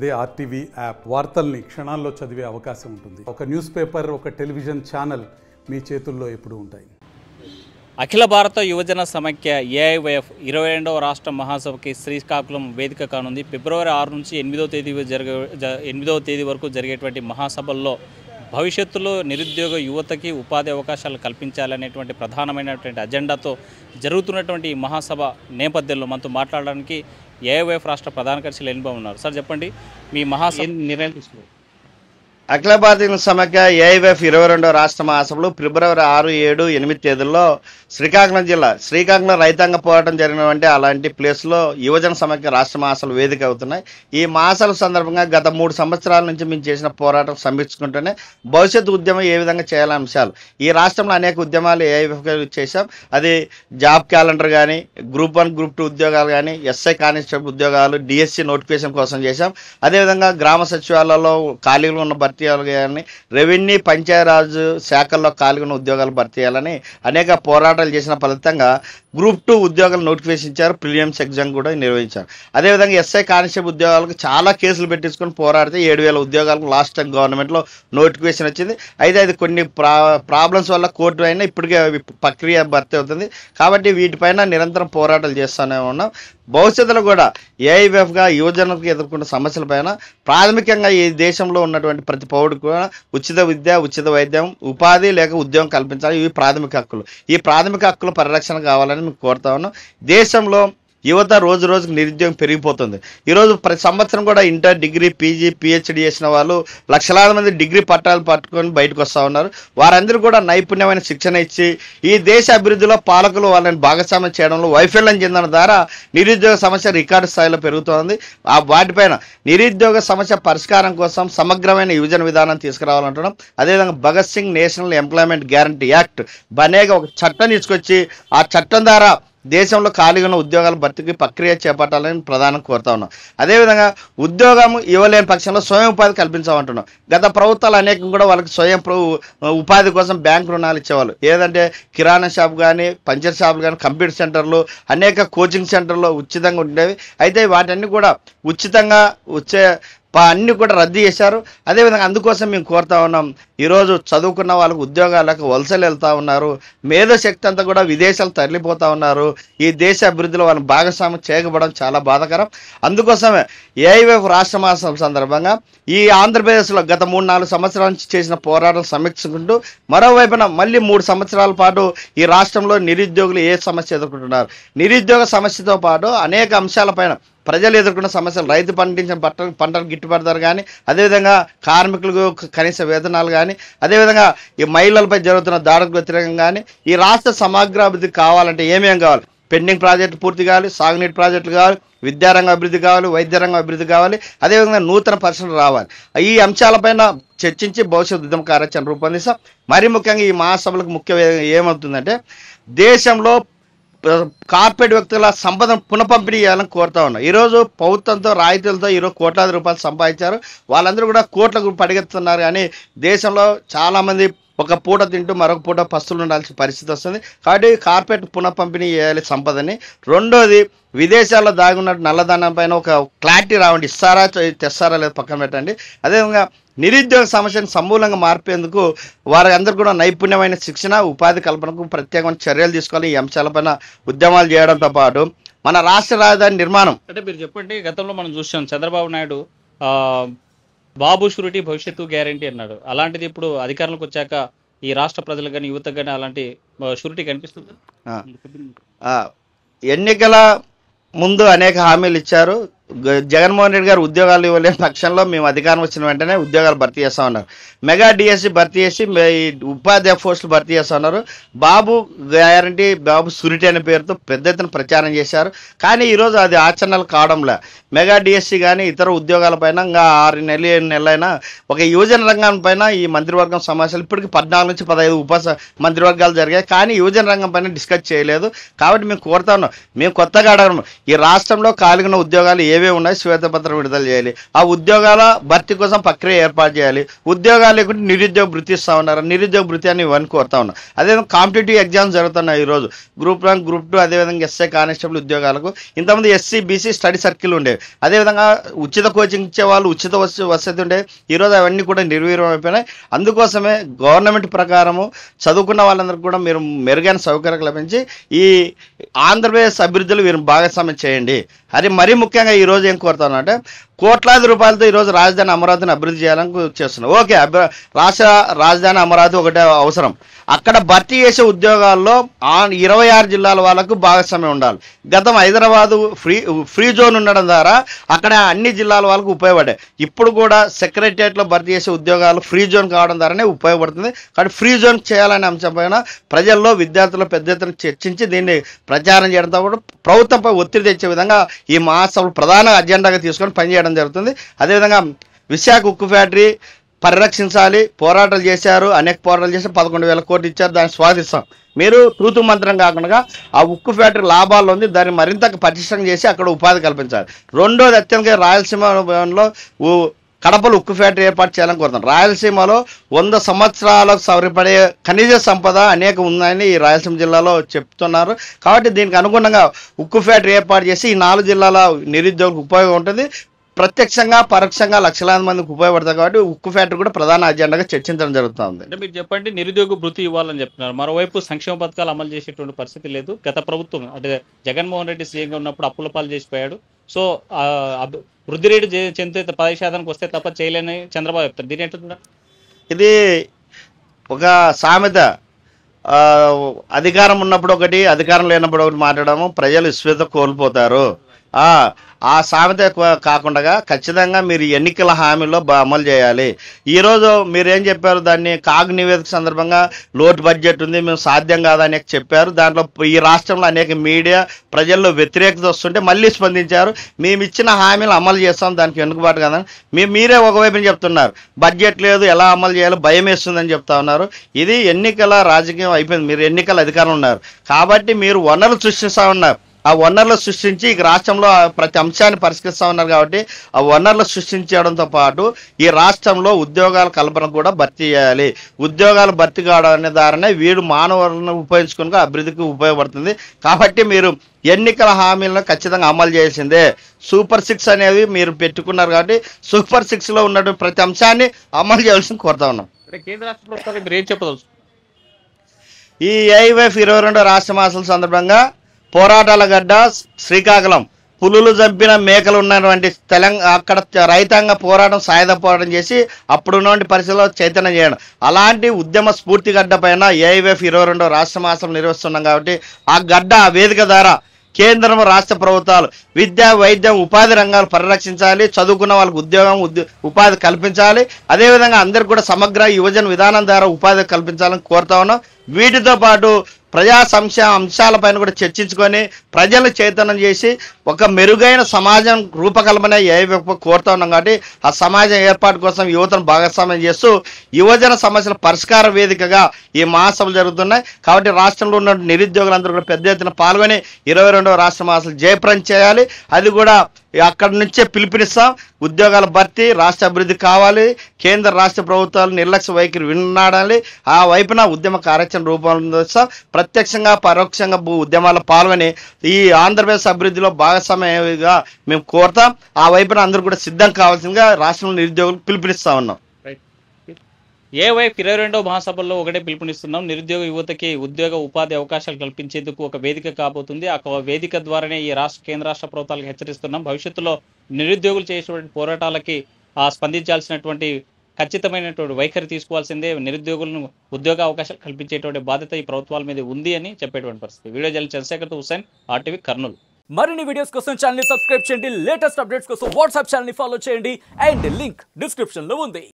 అదే RTV app వార్తల్ని క్షణాల్లో చదివే అవకాశం ఉంటుంది. ఒక న్యూస్ పేపర్, ఒక టెలివిజన్ ఛానల్ మీ చేతుల్లో ఎప్పుడూ ఉంటాయి. అఖిల భారత యువజన సమైక్య ఏఐవైఎఫ్ 22వ రాష్ట్ర మహాసభకి శ్రీకాకుళం వేదిక కానుంది. ఫిబ్రవరి 6 నుంచి 8వ తేదీ వరకు జరిగేటువంటి మహాసభల్లో భవిష్యత్తులో నిరుద్యోగ యువతకి ఉపాధి అవకాశాలు కల్పించాలనేటువంటి ప్రధానమైనటువంటి అజెండాతో జరుగుతున్నటువంటి ఈ మహాసభ నేపథ్యంలో మనతో మాట్లాడడానికి ఏఐవైఎఫ్ రాష్ట్ర ప్రధాన కార్యదర్శి ఎన్బాబు ఉన్నారు. సార్ చెప్పండి, మీ మహాసభ నిర్ణయం తీసుకున్నారు? అఖిల భారతీయ సమైక్య ఏఐవైఎఫ్ 22వ రాష్ట్ర మహాసభలు ఫిబ్రవరి 6, 7, 8 తేదీల్లో శ్రీకాకుళం జిల్లా శ్రీకాకుళం రైతాంగ పోరాటం జరిగినటువంటి అలాంటి ప్లేస్లో యువజన సమైక్య రాష్ట్ర మహాసభలు వేదిక అవుతున్నాయి. ఈ మహాసభల సందర్భంగా గత 3 సంవత్సరాల నుంచి మేము చేసిన పోరాటం సమీక్షించుకుంటూనే భవిష్యత్తు ఉద్యమం ఏ విధంగా చేయాలనే అంశాలు ఈ రాష్ట్రంలో అనేక ఉద్యమాలు ఏఐవైఎఫ్ చేశాం. అది జాబ్ క్యాలెండర్ కానీ, గ్రూప్ 1, గ్రూప్ 2 ఉద్యోగాలు కానీ, ఎస్ఐ కానిస్టేబుల్ ఉద్యోగాలు, డిఎస్సి నోటిఫికేషన్ కోసం చేశాం. అదేవిధంగా గ్రామ సచివాలయాల్లో ఖాళీలు ఉన్న భర్తీ చేయాలని, రెవెన్యూ పంచాయతీరాజ్ శాఖల్లో ఖాళీ ఉన్న ఉద్యోగాలు భర్తీ చేయాలని అనేక పోరాటాలు చేసిన ఫలితంగా గ్రూప్ 2 ఉద్యోగాలు నోటిఫికేషన్ ఇచ్చారు. ప్రిలిమ్స్ ఎగ్జామ్ కూడా నిర్వహించారు. అదేవిధంగా ఎస్ఐ కానిస్టేబుల్ ఉద్యోగాలకు చాలా కేసులు పెట్టించుకొని పోరాడితే 7,000 ఉద్యోగాలకు లాస్ట్ టైం గవర్నమెంట్లో నోటిఫికేషన్ వచ్చింది. అయితే అది కొన్ని ప్రాబ్లమ్స్ వల్ల కోర్టు అయినా ఇప్పటికే ప్రక్రియ భర్తీ అవుతుంది. కాబట్టి వీటిపైన నిరంతరం పోరాటాలు చేస్తూనే ఉన్నాం. భవిష్యత్తులో కూడా ఏఐవైఎఫ్గా యువజనకు ఎదుర్కొన్న సమస్యలపైన ప్రాథమికంగా ఈ దేశంలో ఉన్నటువంటి ప్రతి పౌరుడికి కూడా ఉచిత విద్య, ఉచిత వైద్యం, ఉపాధి లేక ఉద్యోగం కల్పించాలి. ఇవి ప్రాథమిక హక్కులు. ఈ ప్రాథమిక హక్కుల పరిరక్షణ కావాలని మేము కోరుతా ఉన్నాం. దేశంలో యువత రోజు రోజుకు నిరుద్యోగం పెరిగిపోతుంది. ఈరోజు ప్రతి సంవత్సరం కూడా ఇంటర్, డిగ్రీ, పీజీ, పిహెచ్డి చేసిన వాళ్ళు లక్షలాది మంది డిగ్రీ పట్టాలు పట్టుకొని బయటకు వస్తూ ఉన్నారు. వారందరూ కూడా నైపుణ్యమైన శిక్షణ ఇచ్చి ఈ దేశ అభివృద్ధిలో పాలకులు వాళ్ళని భాగస్వామ్యం చేయడంలో వైఫల్యం చెందడం ద్వారా నిరుద్యోగ సమస్య రికార్డు స్థాయిలో పెరుగుతోంది. వాటిపైన నిరుద్యోగ సమస్య పరిష్కారం కోసం సమగ్రమైన యువజన విధానం తీసుకురావాలంటున్నాం. అదేవిధంగా Bhagat Singh national employment guarantee act బనేగా ఒక చట్టం తీసుకొచ్చి ఆ చట్టం ద్వారా దేశంలో ఖాళీగా ఉన్న ఉద్యోగాల భర్తీకి ప్రక్రియ చేపట్టాలని ప్రధానంగా కోరుతా ఉన్నాం. అదేవిధంగా ఉద్యోగం ఇవ్వలేని పక్షంలో స్వయం ఉపాధి కల్పించామంటున్నాం. గత ప్రభుత్వాలు అనేకం కూడా వాళ్ళకి స్వయం ఉపాధి కోసం బ్యాంక్ రుణాలు ఇచ్చేవాళ్ళు. ఏదంటే కిరాణా షాప్ కానీ, పంచర్ షాపులు కానీ, కంప్యూటర్ సెంటర్లు, అనేక కోచింగ్ సెంటర్లు ఉచితంగా ఉండేవి. అయితే వాటన్ని కూడా ఉచితంగా అన్ని కూడా రద్దు చేశారు. అదేవిధంగా అందుకోసం మేము కోరుతా ఉన్నాం. ఈరోజు చదువుకున్న వాళ్ళకు ఉద్యోగాలకు వలసలు వెళ్తూ ఉన్నారు. మేధోశక్తి అంతా కూడా విదేశాలు తరలిపోతూ ఉన్నారు. ఈ దేశ అభివృద్ధిలో వాళ్ళని భాగస్వామ్యం చేయకపోవడం చాలా బాధాకరం. అందుకోసమే ఏఐవైఎఫ్ రాష్ట్ర మహాసభ సందర్భంగా ఈ ఆంధ్రప్రదేశ్లో గత 3-4 సంవత్సరాల నుంచి చేసిన పోరాటం సమీక్షించుకుంటూ మరోవైపున మళ్ళీ 3 సంవత్సరాల పాటు ఈ రాష్ట్రంలో నిరుద్యోగులు ఏ సమస్య ఎదుర్కొంటున్నారు, నిరుద్యోగ సమస్యతో పాటు అనేక అంశాలపైన ప్రజలు ఎదుర్కొన్న సమస్యలు, రైతు పండించిన పంటలు గిట్టుబాటు ధర కానీ, అదేవిధంగా కార్మికులకు కనీస వేతనాలు కానీ, అదేవిధంగా ఈ మహిళలపై జరుగుతున్న దాడులకు వ్యతిరేకంగా కానీ ఈ రాష్ట్ర సమగ్రాభివృద్ధి కావాలంటే ఏమేం కావాలి? పెండింగ్ ప్రాజెక్టు పూర్తి కావాలి, సాగునీటి ప్రాజెక్టులు కావాలి, విద్యారంగం అభివృద్ధి కావాలి, వైద్య రంగం అభివృద్ధి కావాలి, అదేవిధంగా నూతన పరిశ్రమలు రావాలి. ఈ అంశాలపైన చర్చించి భవిష్యత్ ఉద్యమ కార్యాచరణ రూపొందిస్తాం. మరీ ముఖ్యంగా ఈ మహాసభలకు ముఖ్య ఏమవుతుందంటే దేశంలో కార్పొరేట్ వ్యక్తుల సంపద పునఃపంపిణీ చేయాలని కోరుతా ఉన్నాం. ఈరోజు ప్రభుత్వంతో రాయితీలతో ఈరోజు కోట్లాది రూపాయలు సంపాదించారు. వాళ్ళందరూ కూడా కోట్లకు పడిగెత్తుతున్నారు. కానీ దేశంలో చాలామంది ఒక పూట తింటూ మరొక పూట పస్తులు ఉండాల్సిన పరిస్థితి వస్తుంది. కాబట్టి కార్పొరేట్ పునఃపంపిణీ చేయాలి సంపదని. రెండోది, విదేశాల్లో దాగి ఉన్న నల్లధనం పైన ఒక క్లారిటీ రావండి. ఇస్తారా తెస్తారా లేదు పక్కన పెట్టండి. అదేవిధంగా నిరుద్యోగ సమస్యను సమూలంగా మార్పేందుకు వారి అందరూ కూడా నైపుణ్యమైన శిక్షణ, ఉపాధి కల్పనకు ప్రత్యేకమైన చర్యలు తీసుకోవాలి. ఈ అంశాలపైన ఉద్యమాలు చేయడంతో పాటు మన రాష్ట్ర రాజధాని నిర్మాణం అంటే మీరు చెప్పండి, గతంలో మనం చూసాం చంద్రబాబు నాయుడు బాబు షూరిటీ భవిష్యత్తు గ్యారంటీ అన్నాడు. అలాంటిది ఇప్పుడు అధికారంలోకి వచ్చాక ఈ రాష్ట్ర ప్రజలకు కానీ యువతకు కానీ అలాంటి షూరిటీ కనిపిస్తుంది? ఎన్నికల ముందు అనేక హామీలు ఇచ్చారు. జగన్మోహన్ రెడ్డి గారు ఉద్యోగాలు ఇవ్వలేని పక్షంలో మేము అధికారం వచ్చిన వెంటనే ఉద్యోగాలు భర్తీ చేస్తా ఉన్నారు. మెగా డిఎస్సి భర్తీ చేసి ఉపాధ్యాయ పోస్టులు భర్తీ చేస్తా ఉన్నారు. బాబు గ్యారంటీ, బాబు షూరిటీ అనే పేరుతో పెద్ద ఎత్తున ప్రచారం చేశారు. కానీ ఈరోజు అది ఆచరణలు కావడంలే. మెగా డిఎస్సి కానీ ఇతర ఉద్యోగాలపైన ఇంకా 6 నెలలు 7 నెలలైనా ఒక యువజన రంగం పైన ఈ మంత్రివర్గం సమావేశాలు ఇప్పటికి 14 నుంచి 15 ఉప మంత్రివర్గాలు జరిగాయి. కానీ యువజన రంగం పైన డిస్కస్ చేయలేదు. కాబట్టి మేము కోరుతా ఉన్నాం, మేము కొత్తగా అడగడం, ఈ రాష్ట్రంలో ఖాళీగా ఉన్న ఉద్యోగాలు ఏవే ఉన్నాయి శ్వేతపత్రం విడుదల చేయాలి. ఆ ఉద్యోగాల భర్తీ కోసం ప్రక్రియ ఏర్పాటు చేయాలి. ఉద్యోగాలు లేకుంటే నిరుద్యోగ భృతి ఇస్తా ఉన్నారు, నిరుద్యోగ భృతి అని ఇవన్నీ కోరుతా ఉన్నాం. అదేవిధంగా కాంపిటేటివ్ ఎగ్జామ్స్ జరుగుతున్నాయి ఈరోజు, గ్రూప్ 1 గ్రూప్ 2 అదేవిధంగా ఎస్ఐ కానిస్టేబుల్ ఉద్యోగాలకు. ఇంతమంది ఎస్సీ బీసీ స్టడీ సర్కిల్ ఉండేవి, అదేవిధంగా ఉచిత కోచింగ్ ఇచ్చే వాళ్ళు ఉచిత వసతి ఉండేవి. ఈరోజు అవన్నీ కూడా నిర్వీర్యం అయిపోయినాయి. అందుకోసమే గవర్నమెంట్ ప్రకారము చదువుకున్న వాళ్ళందరికీ కూడా మీరు మెరుగైన సౌకర్యాలు లభించి ఈ ఆంధ్రప్రదేశ్ అభివృద్ధిలో మీరు భాగస్వామ్యం చేయండి. అది మరీ ముఖ్యంగా ఈరోజు ఏం కోరుతాను అంటే కోట్లాది రూపాయలతో ఈరోజు రాజధాని అమరావతిని అభివృద్ధి చేయాలని చేస్తున్నాం. ఓకే, రాష్ట్ర రాజధాని అమరావతి ఒకటే అవసరం. అక్కడ భర్తీ చేసే ఉద్యోగాల్లో 26 జిల్లాల వాళ్ళకు భాగస్వామ్యం ఉండాలి. గతం హైదరాబాదు ఫ్రీ జోన్ ఉండడం ద్వారా అక్కడ అన్ని జిల్లాల వాళ్ళకు ఉపయోగపడ్డాయి. ఇప్పుడు కూడా సెక్రటరియట్లో భర్తీ చేసే ఉద్యోగాలు ఫ్రీ జోన్ కావడం ద్వారానే ఉపయోగపడుతుంది. కాబట్టి ఫ్రీ జోన్ చేయాలనే అంశం పైన ప్రజల్లో విద్యార్థులు పెద్ద ఎత్తున చర్చించి దీన్ని ప్రచారం చేయడంతో కూడా ప్రభుత్వంపై ఒత్తిడి తెచ్చే విధంగా ఈ మహాసభలు ప్రధాన అజెండాగా తీసుకొని పనిచేయడం జరుగుతుంది. అదేవిధంగా విశాఖ ఉక్కు ఫ్యాక్టరీ పరిరక్షించాలి, పోరాటాలు చేశారు, అనేక పోరాటాలు చేసి 11,000 కోట్లు ఇచ్చారు, దాన్ని స్వాగతిస్తాం. మీరు తూతు మంత్రం కాకుండా ఆ ఉక్కు ఫ్యాక్టరీ లాభాల్లో ఉంది, దాన్ని మరింత పటిష్టం చేసి అక్కడ ఉపాధి కల్పించాలి. రెండోది అత్యంత రాయలసీమలో కడపలో ఉక్కు ఫ్యాక్టరీ ఏర్పాటు చేయాలని కోరుతాం. రాయలసీమలో 100 సంవత్సరాలకు సరిపడే ఖనిజ సంపద అనేక ఉందని ఈ రాయలసీమ జిల్లాలో చెప్తున్నారు. కాబట్టి దీనికి అనుగుణంగా ఉక్కు ఫ్యాక్టరీ ఏర్పాటు చేసి ఈ 4 జిల్లాల నిరుద్యోగులకు ఉపయోగం ఉంటుంది. ప్రత్యక్షంగా పరోక్షంగా లక్షలాది మందికి ఉపయోగపడతాయి. కాబట్టి ఉక్కు ఫ్యాక్టరీ కూడా ప్రధాన అజెండాగా చర్చించడం జరుగుతుంది. అంటే మీరు చెప్పండి, నిరుద్యోగ భృతి ఇవ్వాలని చెప్తున్నారు, మరోవైపు సంక్షేమ పథకాలు అమలు చేసేటువంటి పరిస్థితి లేదు. గత ప్రభుత్వం అంటే జగన్మోహన్ రెడ్డి సీఎంగా ఉన్నప్పుడు అప్పుల పాలు చేసిపోయాడు. సో వృద్ధి రేటు చెందితే 10% వస్తే తప్ప చేయలేని చంద్రబాబు చెప్తారు. దీని ఏంటంటున్నారు? ఇది ఒక సామెత, అధికారం ఉన్నప్పుడు ఒకటి, అధికారం లేనప్పుడు ఒకటి మాట్లాడము, ప్రజలు విశ్వాసం కోల్పోతారు. ఆ సామెత కాకుండా ఖచ్చితంగా మీరు ఎన్నికల హామీలో అమలు చేయాలి. ఈరోజు మీరేం చెప్పారు, దాన్ని కాగ్ నివేదిక సందర్భంగా లోటు బడ్జెట్ ఉంది, మేము సాధ్యం కాదని చెప్పారు. దాంట్లో ఈ రాష్ట్రంలో అనేక మీడియా ప్రజల్లో వ్యతిరేకత వస్తుంటే మళ్ళీ స్పందించారు. మేము ఇచ్చిన హామీలు అమలు చేస్తాం, దానికి వెనుకబాటు కదా. మీరే ఒకవైపు చెప్తున్నారు బడ్జెట్ లేదు, ఎలా అమలు చేయాలో భయం వేస్తుందని చెప్తా ఉన్నారు. ఇది ఎన్నికల రాజకీయం అయిపోయింది. మీరు ఎన్నికల అధికారం ఉన్నారు కాబట్టి మీరు వనరులు సృష్టిస్తూ ఉన్నారు. ఆ వనరులు సృష్టించి ఈ రాష్ట్రంలో ప్రతి అంశాన్ని పరిష్కరిస్తూ ఉన్నారు. కాబట్టి ఆ వనరులు సృష్టించడంతో పాటు ఈ రాష్ట్రంలో ఉద్యోగాల కల్పన కూడా భర్తీ చేయాలి. ఉద్యోగాలు భర్తీ కావడం అనే దారినే వీడు మానవులను ఉపయోగించుకుని అభివృద్ధికి ఉపయోగపడుతుంది. కాబట్టి మీరు ఎన్నికల హామీలను ఖచ్చితంగా అమలు చేయాల్సిందే. సూపర్ 6 అనేవి మీరు పెట్టుకున్నారు కాబట్టి సూపర్ 6లో ఉన్నటువంటి ప్రతి అంశాన్ని అమలు చేయాల్సింది కోరుతా ఉన్నాం. కేంద్ర రాష్ట్ర ప్రభుత్వాలు మీరు ఏం చెప్పదలుచు? ఈ ఏఐవైఎఫ్ 22వ రాష్ట్ర మహాసభల సందర్భంగా పోరాటాల గడ్డ శ్రీకాకుళం, పులులు చంపిన మేకలు ఉన్నటువంటి అక్కడ రైతాంగ పోరాటం, సాయుధ పోరాటం చేసి అప్పుడున్నటువంటి పరిస్థితుల్లో చైతన్యం చేయడం, అలాంటి ఉద్యమ స్ఫూర్తి గడ్డ పైన ఏఐవైఎఫ్ 22వ రాష్ట్ర మహాసభలు నిర్వహిస్తున్నాం. కాబట్టి ఆ గడ్డ, ఆ వేదిక ద్వారా కేంద్రం రాష్ట్ర ప్రభుత్వాలు విద్య, వైద్యం, ఉపాధి రంగాలు పరిరక్షించాలి, చదువుకున్న వాళ్ళకు ఉద్యోగం, ఉపాధి కల్పించాలి. అదేవిధంగా అందరికి కూడా సమగ్ర యువజన విధానం ద్వారా ఉపాధి కల్పించాలని కోరుతా ఉన్నాం. వీటితో పాటు ప్రజా సంక్షేమ అంశాలపైన కూడా చర్చించుకొని ప్రజలను చైతన్యం చేసి ఒక మెరుగైన సమాజం రూపకల్పన ఏఐవైఎఫ్ కోరుతా ఉన్నాం. కాబట్టి ఆ సమాజం ఏర్పాటు కోసం యువతను భాగస్వామ్యం చేస్తూ యువజన సమస్యల పరిష్కార వేదికగా ఈ మహాసభలు జరుగుతున్నాయి. కాబట్టి రాష్ట్రంలో ఉన్న నిరుద్యోగులందరూ కూడా పెద్ద ఎత్తున పాల్గొని 22వ రాష్ట్ర మహాసభలు జయప్రదం చేయాలి. అది కూడా అక్కడి నుంచే పిలుపునిస్తాం. ఉద్యోగాల భర్తీ, రాష్ట్ర అభివృద్ధి కావాలి. కేంద్ర రాష్ట్ర ప్రభుత్వాలు నిర్లక్ష్య వైఖరి విన్నాడాలి. ఆ వైపున ఉద్యమ కార్యాచరణ రూపొందిస్తాం. ప్రత్యక్షంగా పరోక్షంగా ఉద్యమాల్లో పాల్గొని ఈ ఆంధ్రప్రదేశ్ అభివృద్ధిలో భాగస్వామ్యంగా మేము కోరుతాం. ఆ వైపున అందరూ కూడా సిద్ధం కావాల్సిందిగా రాష్ట్రంలో నిరుద్యోగులు పిలుపునిస్తా ఉన్నాం. ఏఐవైఎఫ్ 22వ మహాసభల్లో ఒకటే పిలుపునిస్తున్నాం. నిరుద్యోగ యువతకి ఉద్యోగ ఉపాధి అవకాశాలు కల్పించేందుకు ఒక వేదిక కాబోతుంది. ఆ వేదిక ద్వారానే ఈ కేంద్ర రాష్ట్ర ప్రభుత్వాలకు హెచ్చరిస్తున్నాం. భవిష్యత్తులో నిరుద్యోగులు చేసేటువంటి పోరాటాలకి స్పందించాల్సినటువంటి ఖచ్చితమైనటువంటి వైఖరి తీసుకోవాల్సిందే. నిరుద్యోగులను ఉద్యోగ అవకాశాలు కల్పించేటువంటి బాధ్యత ఈ ప్రభుత్వాల మీద ఉంది అని చెప్పేటువంటి పరిస్థితి. Video journalist Chandrashekar Hussain, RTV Kurnool. మరిన్ని వీడియోస్ కోసం ఛానల్ ని సబ్స్క్రైబ్ చేయండి. లేటెస్ట్ అప్డేట్స్ కోసం వాట్సాప్ ఛానల్ ని ఫాలో చేయండి. అండ్ లింక్ డిస్క్రిప్షన్ లో ఉంది.